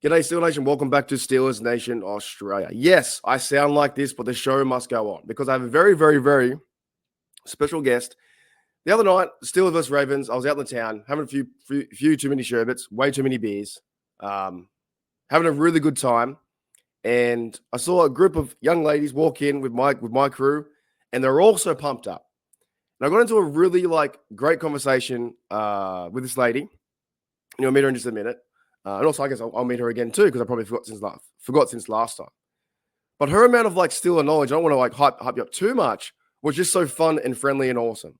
G'day, Steel Nation. Welcome back to Steelers Nation Australia. Yes, I sound like this, but the show must go on because I have a very, very, very special guest. The other night, Steelers versus Ravens, I was out in the town having a few too many sherbets, way too many beers, having a really good time. And I saw a group of young ladies walk in with my crew, and they're all so pumped up. And I got into a really great conversation with this lady. I'll meet her in just a minute. And also, I guess I'll meet her again too because I probably forgot since last time. But her amount of Steeler knowledge, I don't want to hype you up too much, was just so fun and friendly and awesome.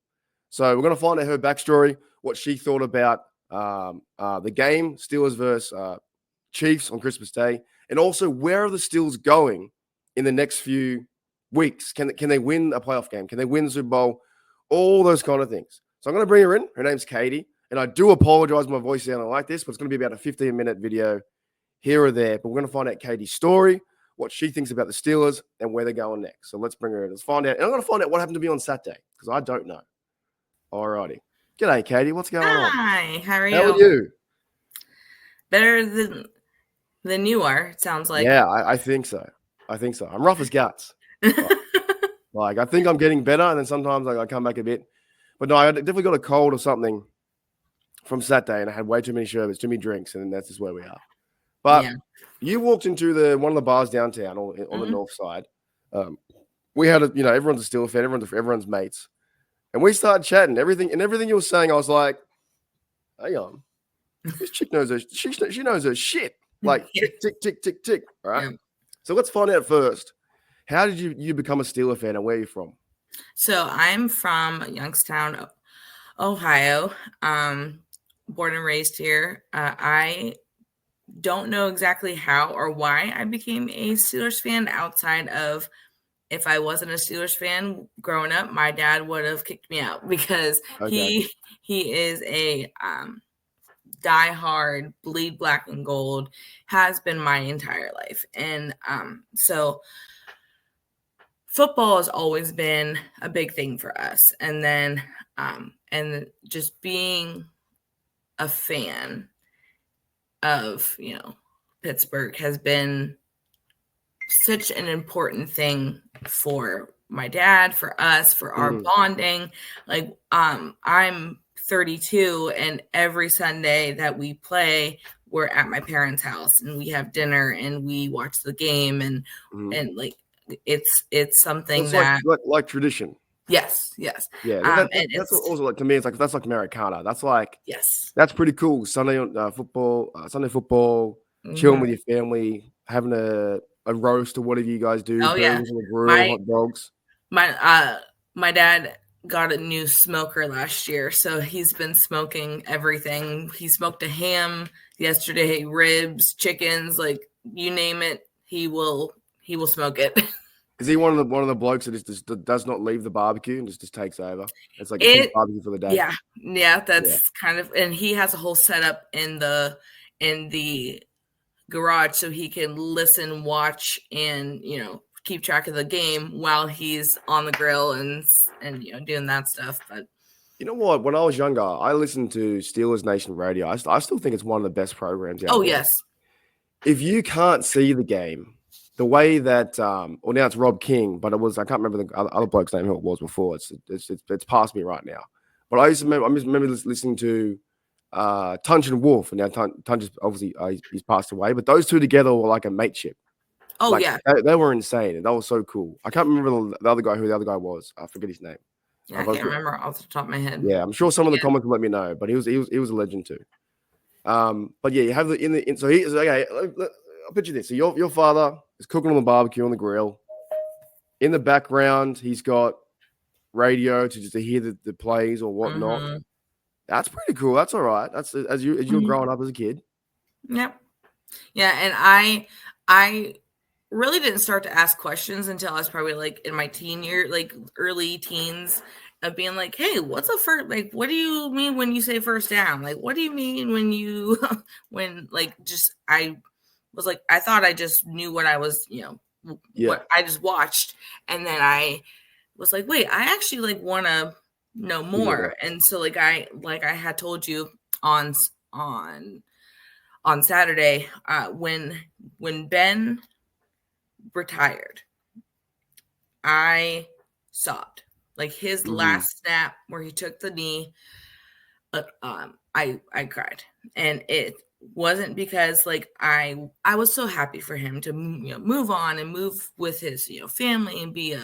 So we're going to find out her backstory, what she thought about the game, Steelers versus Chiefs on Christmas Day, and also where are the Steelers going in the next few weeks? Can they win a playoff game? Can they win the Super Bowl? All those kind of things. So I'm going to bring her in. Her name's Katie. And I do apologize my voice sounding like this, but it's going to be about a 15-minute video here or there. But we're going to find out Katie's story, what she thinks about the Steelers, and where they're going next. So let's bring her in. Let's find out. And I'm going to find out what happened to me on Saturday because I don't know. All righty. G'day, Katie. What's going on? Hi. How are you? How are you? Better than you are, it sounds like. Yeah, I think so. I'm rough as guts. I think I'm getting better, and then sometimes I come back a bit. But no, I definitely got a cold or something from Saturday, and I had way too many sherbets, too many drinks, and that's just where we are. But You walked into one of the bars downtown on the north side. We had everyone's a Steelers fan, everyone's mates, and we started chatting. Everything you were saying, I was like, "Hang on, this chick knows she knows her shit." Like tick tick tick tick tick. All right. Yeah. So let's find out first. How did you become a Steeler fan, and where are you from? So I'm from Youngstown, Ohio. Born and raised here. I don't know exactly how or why I became a Steelers fan outside of if I wasn't a Steelers fan growing up, my dad would have kicked me out because he is a diehard, bleed black and gold, has been my entire life. And so football has always been a big thing for us. And then and just being a fan of, Pittsburgh has been such an important thing for my dad, for us, for our bonding. I'm 32 and every Sunday that we play, we're at my parents' house and we have dinner and we watch the game and it's something that like tradition. Yes. Yeah, that's also to me. It's that's like Americana. That's that's pretty cool. Sunday football, chilling with your family, having a roast or whatever you guys do. Oh yeah, on the grill, hot dogs. My dad got a new smoker last year, so he's been smoking everything. He smoked a ham yesterday, ribs, chickens, you name it. He will smoke it. Is he one of the blokes that just does not leave the barbecue and just takes over? It's like a barbecue for the day. Yeah, that's kind of, and he has a whole setup in the garage so he can listen, watch, and keep track of the game while he's on the grill and doing that stuff. But you know what? When I was younger, I listened to Steelers Nation Radio. I still think it's one of the best programs out there. Yes. If you can't see the game, the way that, now it's Rob King, but I can't remember the other bloke's name who it was before. It's past me right now. But I remember listening to Tunch and Wolf, and now Tunch is obviously he's passed away. But those two together were like a mateship. They were insane, and that was so cool. I can't remember who the other guy was. I forget his name. Yeah, I can't remember off the top of my head. Yeah, I'm sure some of the comments will let me know, but he was a legend too. But yeah, you have so he's okay. I'll picture this. So your father is cooking on the barbecue on the grill. In the background, he's got radio to hear the plays or whatnot. Mm-hmm. That's pretty cool. That's all right. That's as you're growing up as a kid. Yep. Yeah, and I really didn't start to ask questions until I was probably in my teen year, early teens, of being like, hey, what's a first, what do you mean when you say first down? What do you mean when you I was I thought I just knew what I was, what I just watched. And then I was like, wait, I actually want to know more. Yeah. And so I had told you on on Saturday, when Ben retired, I sobbed. Like his last snap where he took the knee, I cried, and it wasn't because like I was so happy for him to move on and move with his family and be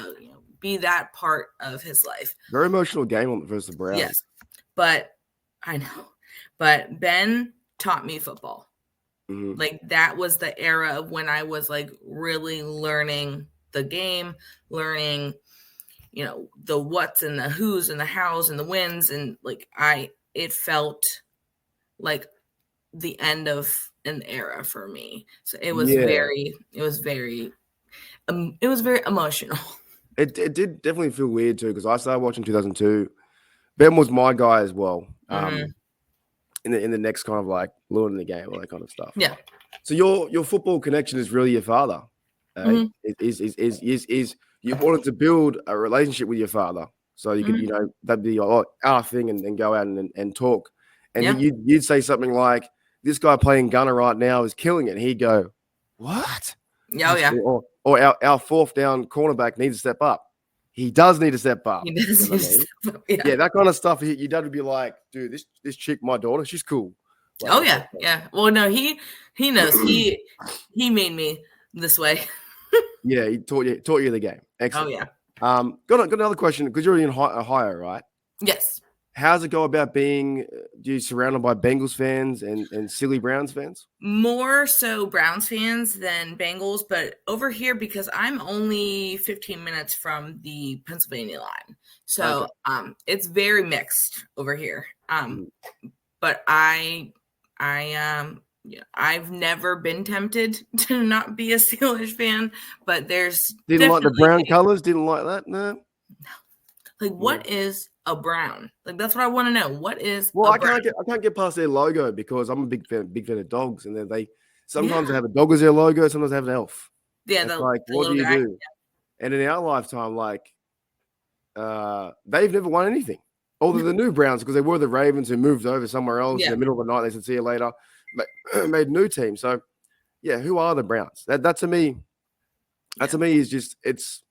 that part of his life. Very emotional game versus the Browns. Yes, but I know, but Ben taught me football. Like that was the era of when I was like really learning the game, learning, the what's and the who's and the how's and the wins. And like, it felt like the end of an era for me. So it was very emotional. It did definitely feel weird too, because I started watching 2002. Ben was my guy as well. In the next kind of like learning the game, all that kind of stuff. Yeah. So your football connection is really your father. Is you wanted to build a relationship with your father, so you could that'd be our thing, and go out and talk. And you'd say something like, "This guy playing gunner right now is killing it." And he'd go, "What?" Oh yeah. Or our fourth down cornerback needs to step up. He does need to step up. He does need to step up. Yeah, that kind of stuff. Your dad would be like, "Dude, this chick, my daughter, she's cool." Like, oh yeah, yeah. Well, no, he knows. He made me this way. Yeah, he taught you the game. Excellent. Oh yeah. Got another question, because you're in Ohio, right? Yes. How's it go about being surrounded by Bengals fans and silly Browns fans? More so Browns fans than Bengals, but over here, because I'm only 15 minutes from the Pennsylvania line, so it's very mixed over here. But I've never been tempted to not be a Steelers fan, but there's didn't like the brown colors. Didn't like that. No. Like, what is a brown? Like, that's what I want to know. What is? Well, I can't get past their logo, because I'm a big fan of dogs, and then they sometimes they have a dog as their logo, sometimes they have an elf. Yeah, like, what do you do? Yeah. And in our lifetime, like, they've never won anything, other than the new Browns, because they were the Ravens who moved over somewhere else in the middle of the night. They said, "See you later," made a new team. So, yeah, who are the Browns? That to me is just it's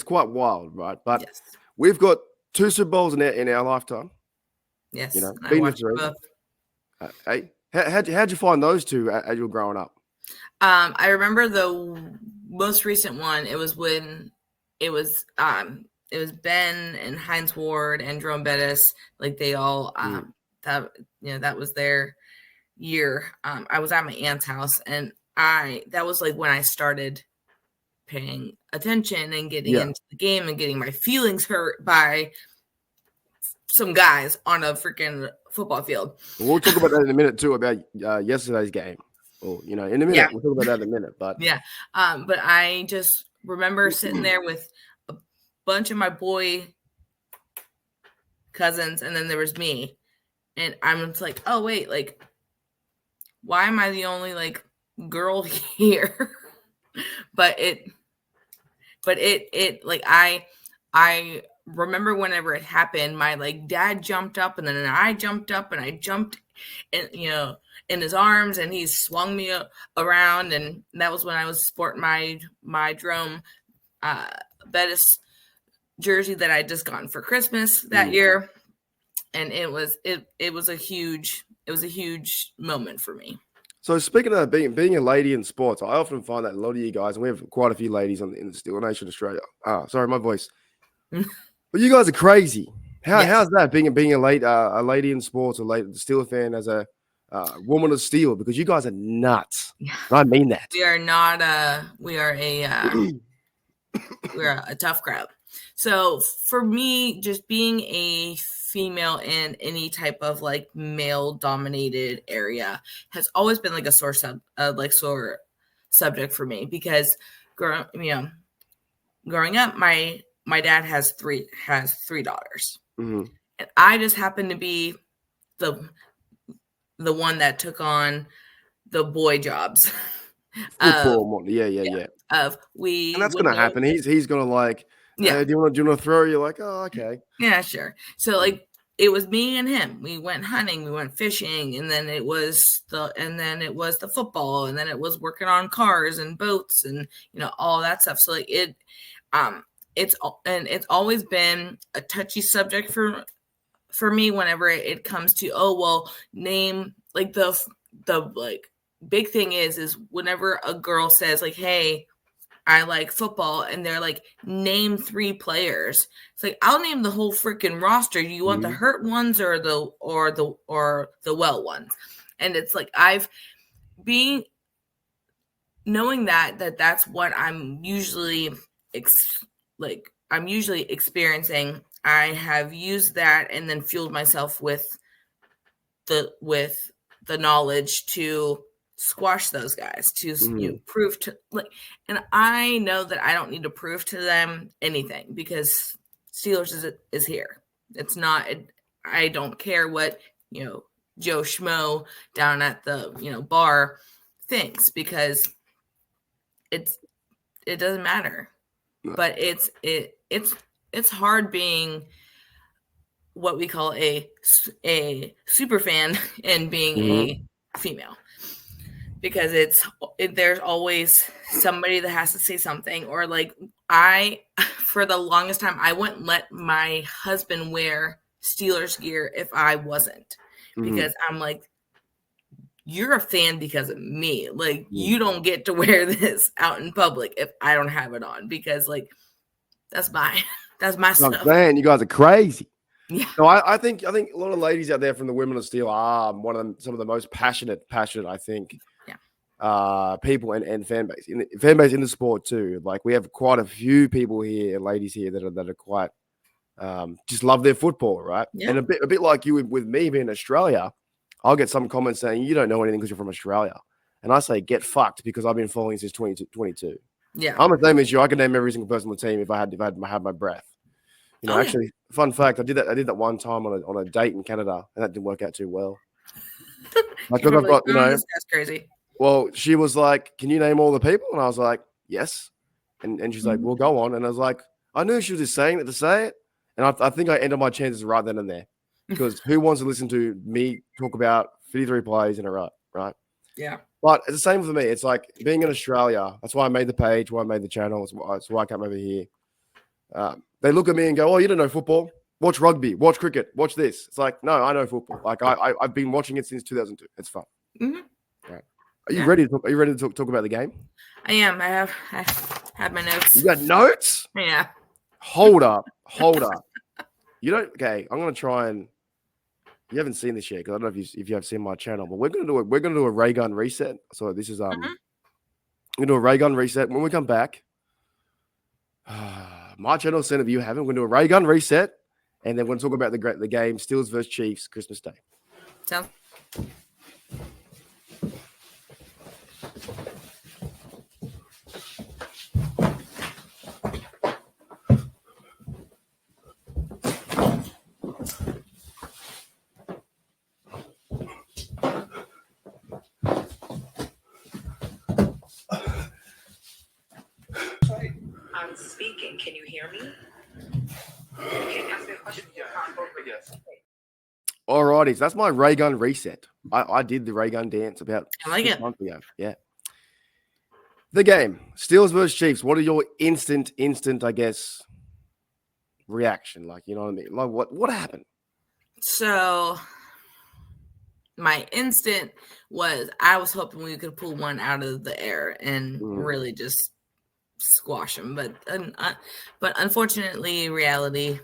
quite wild, right? But we've got 2 Super Bowls in our lifetime. Yes, been to 3. Hey, how'd you find those 2 as you were growing up? I remember the most recent one. It was when it was Ben and Hines Ward and Jerome Bettis. Like, they all that was their year. I was at my aunt's house, and that was like when I started paying attention and getting into the game and getting my feelings hurt by some guys on a freaking football field. We'll talk about that in a minute too, about yesterday's game. Or, in a minute. Yeah. We'll talk about that in a minute. But but I just remember sitting there with a bunch of my boy cousins, and then there was me, and I'm just like, oh wait, like, why am I the only like girl here? But it like, I remember whenever it happened, my like dad jumped up, and then I jumped up, and I jumped in his arms, and he swung me around, and that was when I was sporting my Jerome Bettis jersey that I just gotten for Christmas that year, and it was a huge moment for me. So speaking of being a lady in sports, I often find that a lot of you guys, and we have quite a few ladies in the Steeler Nation Australia. Sorry, my voice. But you guys are crazy. How's that being a lady in sports, a Steeler fan, as a woman of steel? Because you guys are nuts. Yeah. I mean that. We are not. We're a tough crowd. So for me, just being a female in any type of like male dominated area has always been like a sore subject for me, because growing up, my dad has three daughters, and I just happened to be the one that took on the boy jobs. Football, yeah. And that's gonna happen. He's gonna like, do you want to throw? You're like, oh, okay. Yeah, sure. So like, me and him. We went hunting, we went fishing, and then it was the football, and then it was working on cars and boats and all that stuff. So like it's always been a touchy subject for me whenever it comes to name like the like big thing is whenever a girl says like, hey, I like football, and they're like, name 3 players. It's like, I'll name the whole freaking roster. Do you want the hurt ones or the well ones? And it's like knowing that's what I'm usually experiencing. I have used that and then fueled myself with the knowledge to squash those guys, to prove to and I know that I don't need to prove to them anything because Steelers is here. It's not. I don't care what Joe Schmo down at the bar thinks because it doesn't matter. No. But it's hard being what we call a super fan and being a female. Because there's always somebody that has to say something, or like for the longest time, I wouldn't let my husband wear Steelers gear if I wasn't, because I'm like, you're a fan because of me. Like you don't get to wear this out in public if I don't have it on, because like that's my stuff. Man, you guys are crazy. Yeah. No, I think a lot of ladies out there from the Women of Steel are some of the most passionate, I think. People and fan base in the sport too. Like we have quite a few people here, ladies here that are quite just love their football, right? Yeah. And a bit like you with me being Australia, I'll get some comments saying you don't know anything because you're from Australia, and I say get fucked because I've been following since 2022. Yeah, I'm the same as you. I can name every single person on the team if I had my breath. Actually, fun fact, I did that one time on a date in Canada, and that didn't work out too well. Like I've got that's crazy. Well, she was like, can you name all the people? And I was like, yes. And she's like, well, go on. And I was like, I knew she was just saying it to say it. And I think I ended my chances right then and there. Because who wants to listen to me talk about 53 plays in a row, right? Yeah. But it's the same for me. It's like being in Australia. That's why I made the page, why I made the channel. That's why I came over here. They look at me and go, oh, you don't know football? Watch rugby, watch cricket, watch this. It's like, no, I know football. Like I've been watching it since 2002. It's fun. Mm-hmm. Right. Are you ready to talk? Are you ready to talk about the game? I am. I have my notes. You got notes? Yeah. Hold up. You don't. Okay, I'm gonna try and. You haven't seen this yet because I don't know if you have seen my channel, but we're gonna do a ray gun reset. So this is we're gonna do a ray gun reset when we come back. My channel sent if you haven't. We're gonna do a ray gun reset, and then we're gonna talk about the game Steelers versus Chiefs Christmas Day. Sounds. I'm speaking. Can you hear me? Can you ask me a question? Yes. Alrighty, so that's my ray gun reset. I did the ray gun dance about 6 months ago. Yeah. The game, Steelers versus Chiefs. What are your instant, I guess, reaction? Like, you know what I mean? Like, what happened? So, my instant was I was hoping we could pull one out of the air and really just squash them, but unfortunately, reality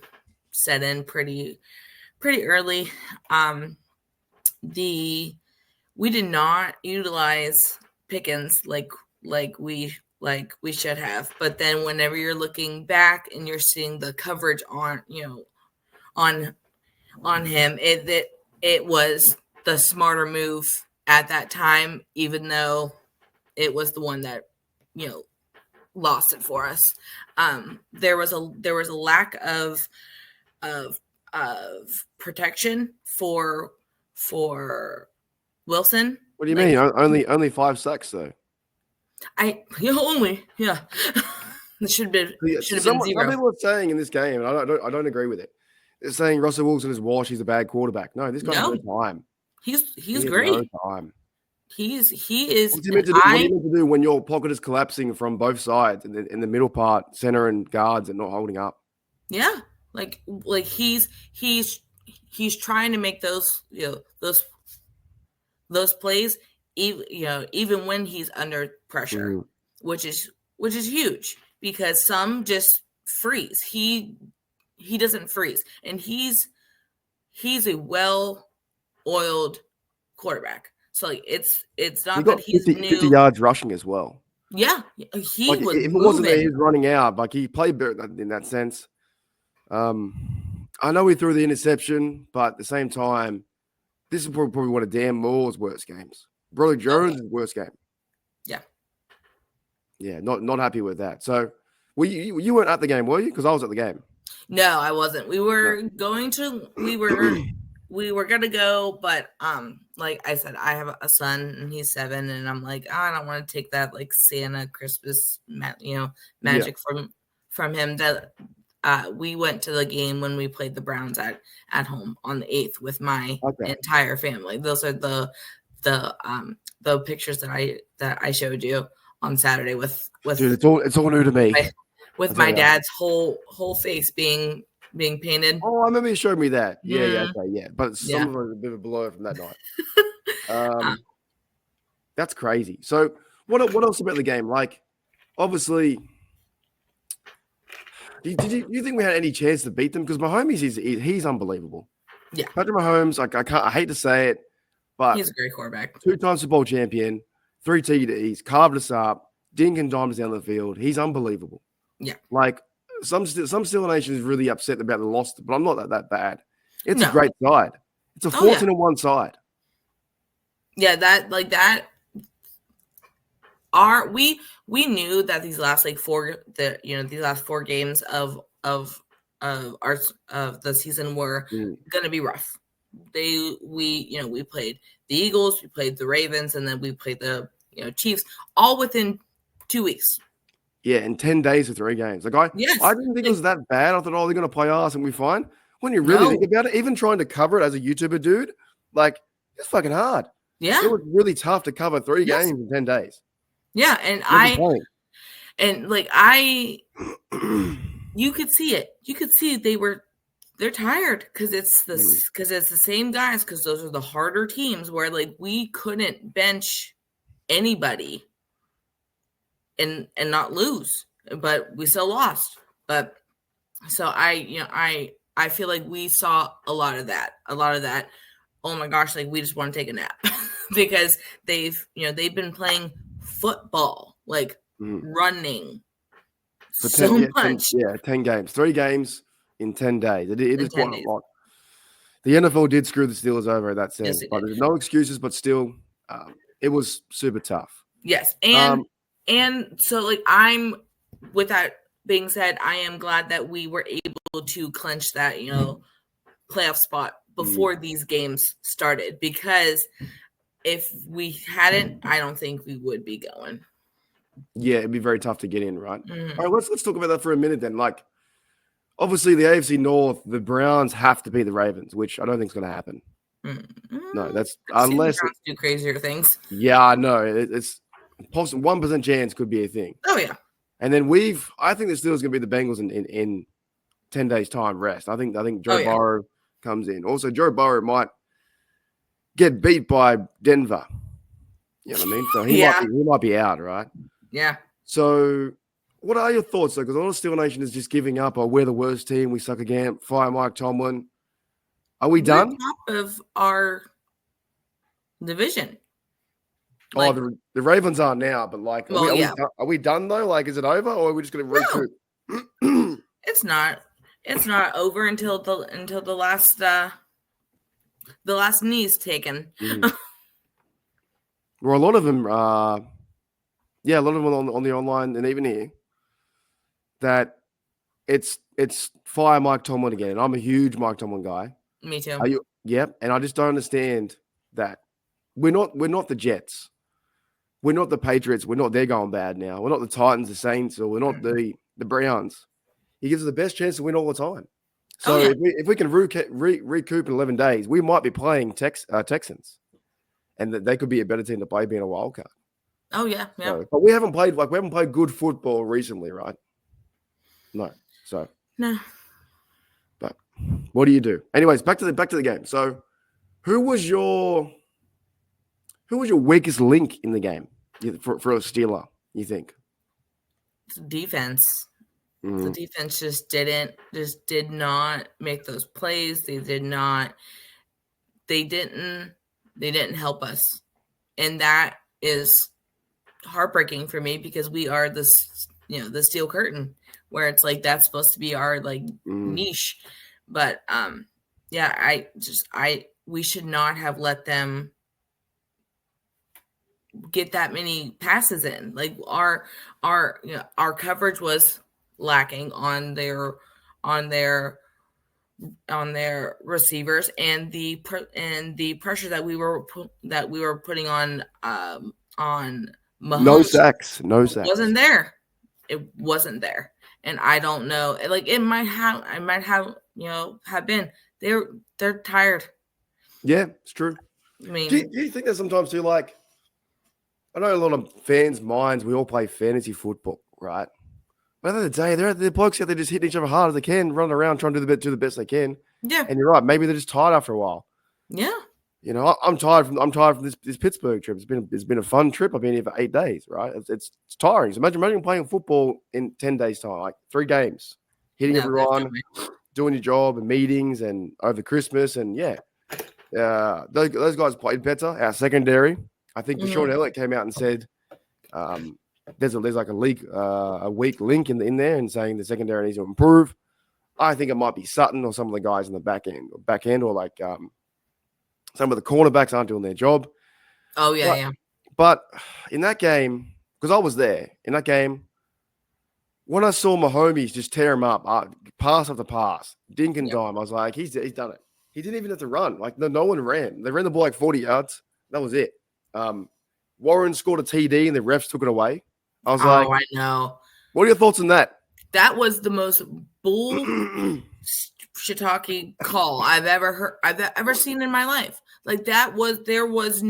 set in pretty early. We did not utilize Pickens like we should have. But then whenever you're looking back and you're seeing the coverage on him, it was the smarter move at that time, even though it was the one that lost it for us. There was a lack of protection for Wilson. What do you mean? Only 5 sacks though. It should have been 0. Some people are saying in this game, and I don't agree with it. They're saying Russell Wilson is washed. He's a bad quarterback. No, this guy has No. no time. He's He has great. no time. He is. What's he meant to do? What are you meant to do when your pocket is collapsing from both sides in the middle part, center and guards, and not holding up? Yeah, like he's trying to make those those plays, even when he's under pressure, which is huge because some just freeze. He doesn't freeze, and he's a well-oiled quarterback. So like it's not that he's 50 yards rushing as well. Yeah, he was. If it wasn't that he was running out, like he played better in that sense. I know he threw the interception, but at the same time, this is probably one of Dan Moore's worst games. Brody Jones' worst game. Yeah. Yeah, not happy with that. So, you weren't at the game, were you? Because I was at the game. No, I wasn't. We were going to. We were gonna go, but like I said, I have a son and he's 7, and I'm like, I don't want to take that like Santa Christmas, magic from him. That we went to the game when we played the Browns at home on the 8th with my entire family. Those are the pictures that I showed you on Saturday with Dude, it's all new to me. With my dad's whole face being painted. Oh, I remember you showed me that. Yeah. But some of it was a bit of a blur from that night. That's crazy. So, what else about the game? Like, obviously, did you think we had any chance to beat them? Because Mahomes, he's unbelievable. Yeah, Patrick Mahomes. I hate to say it, but he's a great quarterback. 2-time Super Bowl champion, 3 TDs, carved us up, dink and dimes down the field. He's unbelievable. Yeah, like. Some Steeler Nation is really upset about the loss, but I'm not that bad. It's a great side. It's a 14-1 side. Yeah, that. We knew that these last these last 4 games of the season were going to be rough. We played the Eagles, we played the Ravens, and then we played the Chiefs all within 2 weeks. Yeah, in 10 days of 3 games. Like I didn't think it was that bad. I thought, they're going to play us and we're fine. When you really think about it, even trying to cover it as a YouTuber dude, like, it's fucking hard. Yeah. It was really tough to cover 3 games in 10 days. Yeah, and you could see it. You could see they're tired because it's the same guys, because those are the harder teams where like we couldn't bench anybody and not lose, but we still lost. But so I feel like we saw a lot of that. Oh my gosh, like we just want to take a nap because they've been playing football, like running for so much. 10 games, 3 games in 10 days. It is quite a lot. The NFL did screw the Steelers over in that sense, but there's no excuses. But still, it was super tough. Yes, and so like with that being said, I am glad that we were able to clinch that playoff spot before these games started, because if we hadn't, I don't think we would be going. Yeah, it'd be very tough to get in, right? All right, let's talk about that for a minute then. Like, obviously, the AFC North, the Browns have to beat the Ravens, which I don't think is going to happen. No, that's unless the Browns do crazier things. Yeah, I know. It's possible. 1% chance could be a thing. Oh yeah. And then I think the Steelers going to be the Bengals in 10 days time rest. I think Joe Burrow comes in. Also, Joe Burrow might get beat by Denver. You know what I mean? So he might be out, right? Yeah. So what are your thoughts, though? Because all the Steeler Nation is just giving up. We're the worst team. We suck again. Fire Mike Tomlin. Are we done? Top of our division. Like, the Ravens are now, but like, are we done though? Like, is it over, or are we just going to recoup? It's not. It's not over until the last knee's taken. Well, a lot of them, a lot of them on the online and even here, that it's fire Mike Tomlin again. And I'm a huge Mike Tomlin guy. Me too. Are you? Yep. And I just don't understand that we're not the Jets. We're not the Patriots. We're not they're going bad now. We're not the Titans, the Saints, or we're not the Browns. He gives us the best chance to win all the time. So yeah. if we can recoup in 11 days, we might be playing Texans, and they could be a better team to play being a wild card. Oh yeah. So, but we haven't played good football recently, right? No. So No. but what do you do? Anyways, back to the game. So who was your weakest link in the game for a Steeler, you think? Defense. The Mm. defense just did not make those plays. They didn't help us. And that is heartbreaking for me because we are the steel curtain where it's like that's supposed to be our niche. But we should not have let them get that many passes in. Like our coverage was lacking on their receivers, and the pressure that we were putting on Mahomes No sacks. wasn't there. It wasn't there, and I don't know. Like it might have. I might have have been. They're tired. Yeah, it's true. I mean, do you think that sometimes too? Like, I know a lot of fans' minds. We all play fantasy football, right? But at the end of the day, they're the blokes out there just hitting each other hard as they can, running around trying to do the best they can. Yeah, and you're right. Maybe they're just tired after a while. Yeah, I'm tired from this Pittsburgh trip. It's been a fun trip. I've been here for 8 days, right? It's tiring. So imagine playing football in 10 days time, like 3 games, hitting everyone, definitely. doing your job and meetings and over Christmas and those guys played better. Our secondary, I think Deshaun Elliott came out and said there's like a weak link in there and saying the secondary needs to improve. I think it might be Sutton or some of the guys in the back end or like some of the cornerbacks aren't doing their job. Oh yeah, But in that game, because I was there in that game, when I saw Mahomes just tear him up, pass after pass, dink and dime, I was like, he's done it. He didn't even have to run. Like no one ran. They ran the ball like 40 yards. That was it. Warren scored a TD and the refs took it away. I was like, I know. What are your thoughts on that? That was the most bull shiitake call I've ever seen in my life. Like there was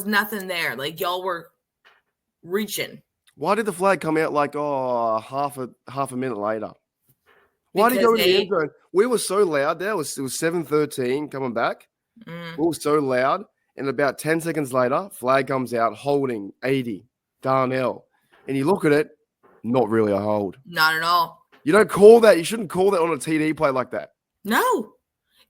nothing there. Like y'all were reaching. Why did the flag come out like half a minute later? Why did he go in the end zone? We were so loud there. It was 7-13 coming back. We were so loud. And about 10 seconds later, flag comes out holding 80, Darnell. And you look at it, not really a hold. Not at all. You don't call that. You shouldn't call that on a TD play like that. No.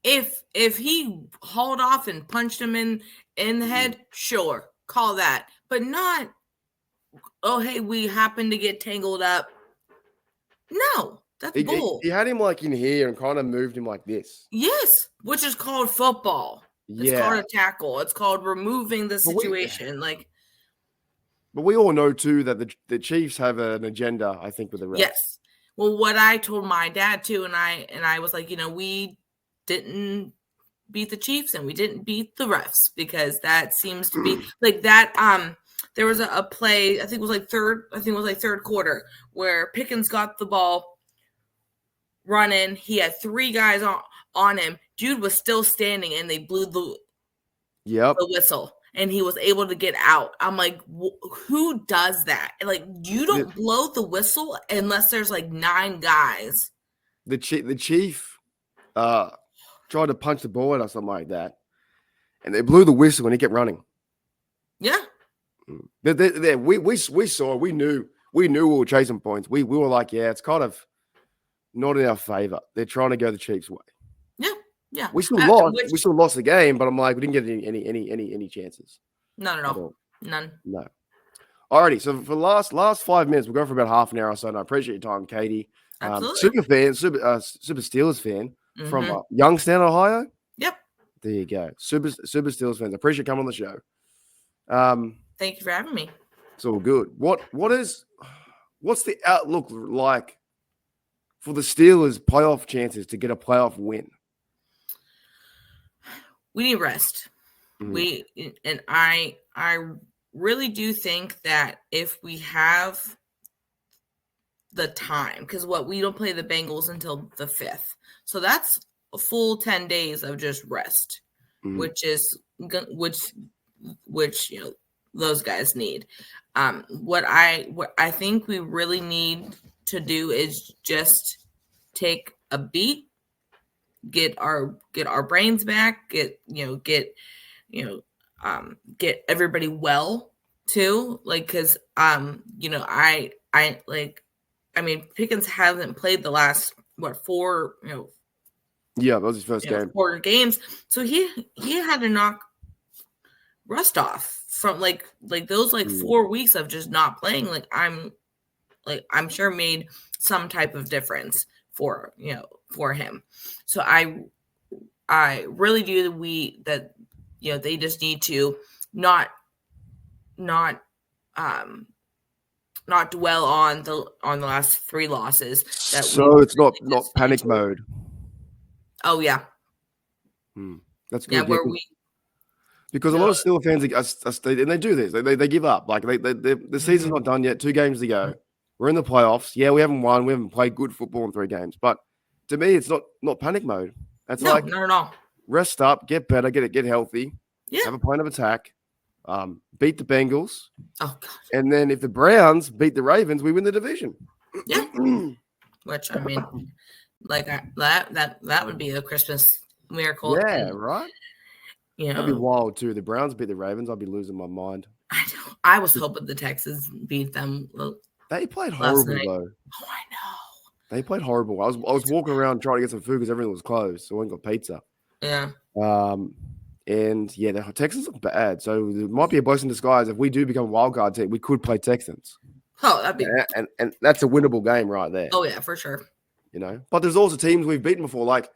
If he hauled off and punched him in the head, sure, call that. But not, oh, hey, we happen to get tangled up. No, that's bull. He had him like in here and kind of moved him like this. Yes, which is called football. It's called a tackle. It's called removing the situation. But we all know, too, that the Chiefs have an agenda, I think, with the refs. Yes. Well, what I told my dad, too, and I was like, we didn't beat the Chiefs and we didn't beat the refs because that seems to be like that. There was a play, I think it was like third quarter, where Pickens got the ball running. He had 3 guys on him. Dude was still standing and they blew the whistle. And he was able to get out. I'm like, who does that? Like, you don't blow the whistle unless there's like 9 guys. The chief tried to punch the ball or something like that, and they blew the whistle and he kept running. Yeah. We saw. We knew we were chasing points. We were like, yeah, it's kind of not in our favor. They're trying to go the Chiefs' way. Yeah, we still lost. We still lost the game, but I'm like, we didn't get any chances. None at all. None. No. Alrighty. So for the last 5 minutes, we'll go for about half an hour or so. And I appreciate your time, Katie. Absolutely. Super Steelers fan from Youngstown, Ohio. Yep. There you go. Super Steelers fans. I appreciate you coming on the show. Thank you for having me. It's all good. What's the outlook like for the Steelers' playoff chances to get a playoff win? We need rest. I really do think that if we have the time, because we don't play the Bengals until the 5th, so that's a full 10 days of just rest, which those guys need. What I think we really need to do is just take a beat, get our brains back, get everybody well too, like, because Pickens hasn't played the last 4 that was his first game. 4 games, so he had to knock rust off from like those 4 weeks of just not playing. I'm sure made some type of difference for him. So I really do they just need to not dwell on the last 3 losses. So it's not panic mode. Oh yeah. That's good. Yeah, where because a lot of Steelers fans and they do this. They give up. Like the season's not done yet. 2 games to go. We're in the playoffs. Yeah, we haven't won. We haven't played good football in 3 games. But to me, it's not panic mode. That's not at all. Rest up, get better, get healthy. Yeah. Have a plan of attack. Beat the Bengals. Oh God. And then if the Browns beat the Ravens, we win the division. Yeah. Which that would be a Christmas miracle. Yeah, right. That'd be know, wild too. The Browns beat the Ravens. I'd be losing my mind. I know. I was hoping the Texans beat them. They played horrible though. Oh, I know. They played horrible. I was walking around trying to get some food because everything was closed, so I went and got pizza. Yeah. And yeah, the Texans look bad. So there might be a blessing in disguise. If we do become a wild card team, we could play Texans. Oh, that'd be and that's a winnable game right there. Oh yeah, for sure. But there's also teams we've beaten before. Like,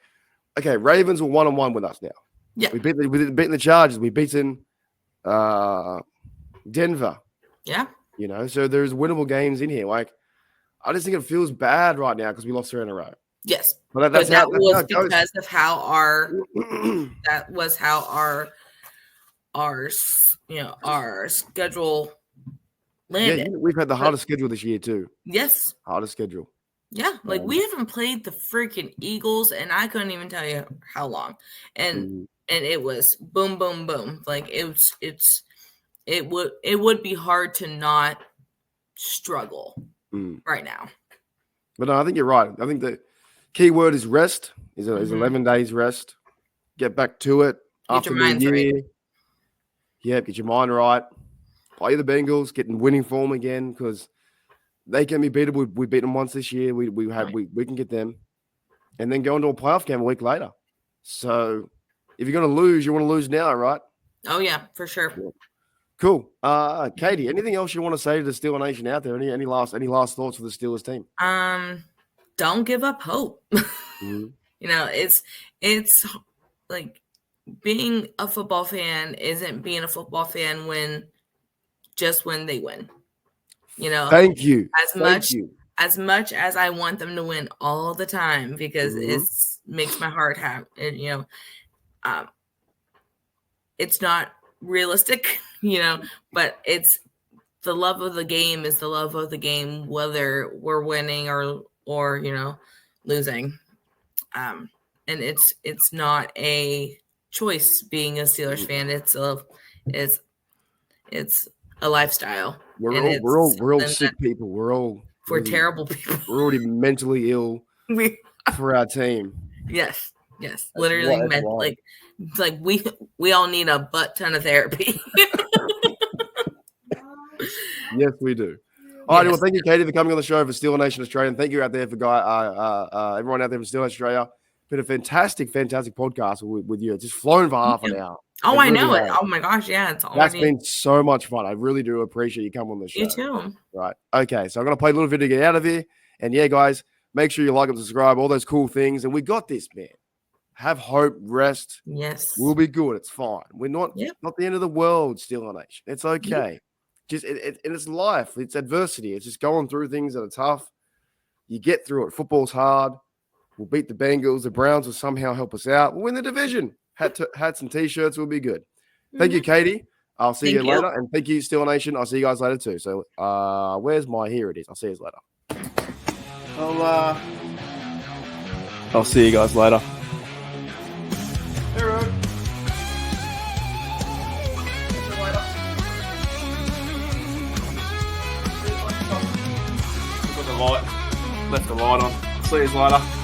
okay, Ravens were 1-1 with us now. Yeah, we beaten the Chargers. We've beaten Denver. Yeah. So there's winnable games in here. Like, I just think it feels bad right now because we lost 3 in a row. Yes, but that was because of how our schedule landed. Yeah, we've had the hardest schedule this year too. Yes, hardest schedule. Yeah, we haven't played the freaking Eagles, and I couldn't even tell you how long. And it was boom, boom, boom. Like it would be hard to not struggle right now. But no, I think you're right. I think the key word is rest. Is 11 days rest. Get back to it after the year. Right. Yeah, get your mind right. Play the Bengals, get in winning form again because they can be beatable. We beat them once this year. We can get them, and then go into a playoff game a week later. So if you're going to lose, you want to lose now, right? Oh yeah, for sure. Yeah. Cool. Katie, anything else you want to say to the Steeler Nation out there? Any last thoughts for the Steelers team? Don't give up hope. It's like being a football fan isn't being a football fan when they win. Thank you. As much as I want them to win all the time because it makes my heart happy. It's not realistic, but it's the love of the game is the love of the game, whether we're winning or losing. And it's not a choice being a Steelers fan. It's a lifestyle. We're all sick people. We're terrible people. We're already mentally ill for our team. Yes. Literally, like we all need a butt ton of therapy. Yes, we do. All right, well, thank you, Katie, for coming on the show for Steeler Nation Australia, and thank you out there for everyone out there from Steeler Australia. Been a fantastic podcast with you. It's just flown for half an hour. Oh, I know it. Oh my gosh, yeah, that's been so much fun. I really do appreciate you coming on the show. You too. Right. Okay, so I'm gonna play a little video to get out of here, and yeah, guys, make sure you like and subscribe, all those cool things, and we got this, man. Have hope, rest. Yes, we'll be good. It's fine. We're not the end of the world, Steeler Nation. It's okay. Yep. Just it's life. It's adversity. It's just going through things that are tough. You get through it. Football's hard. We'll beat the Bengals. The Browns will somehow help us out. We'll win the division. Hats and T-shirts will be good. Thank you, Katie. I'll see you later. And thank you, Steeler Nation. I'll see you guys later too. So where's my – here it is. I'll see you later. I'll see you guys later. Hey, Rod. Got the light. Left the light on. See you later.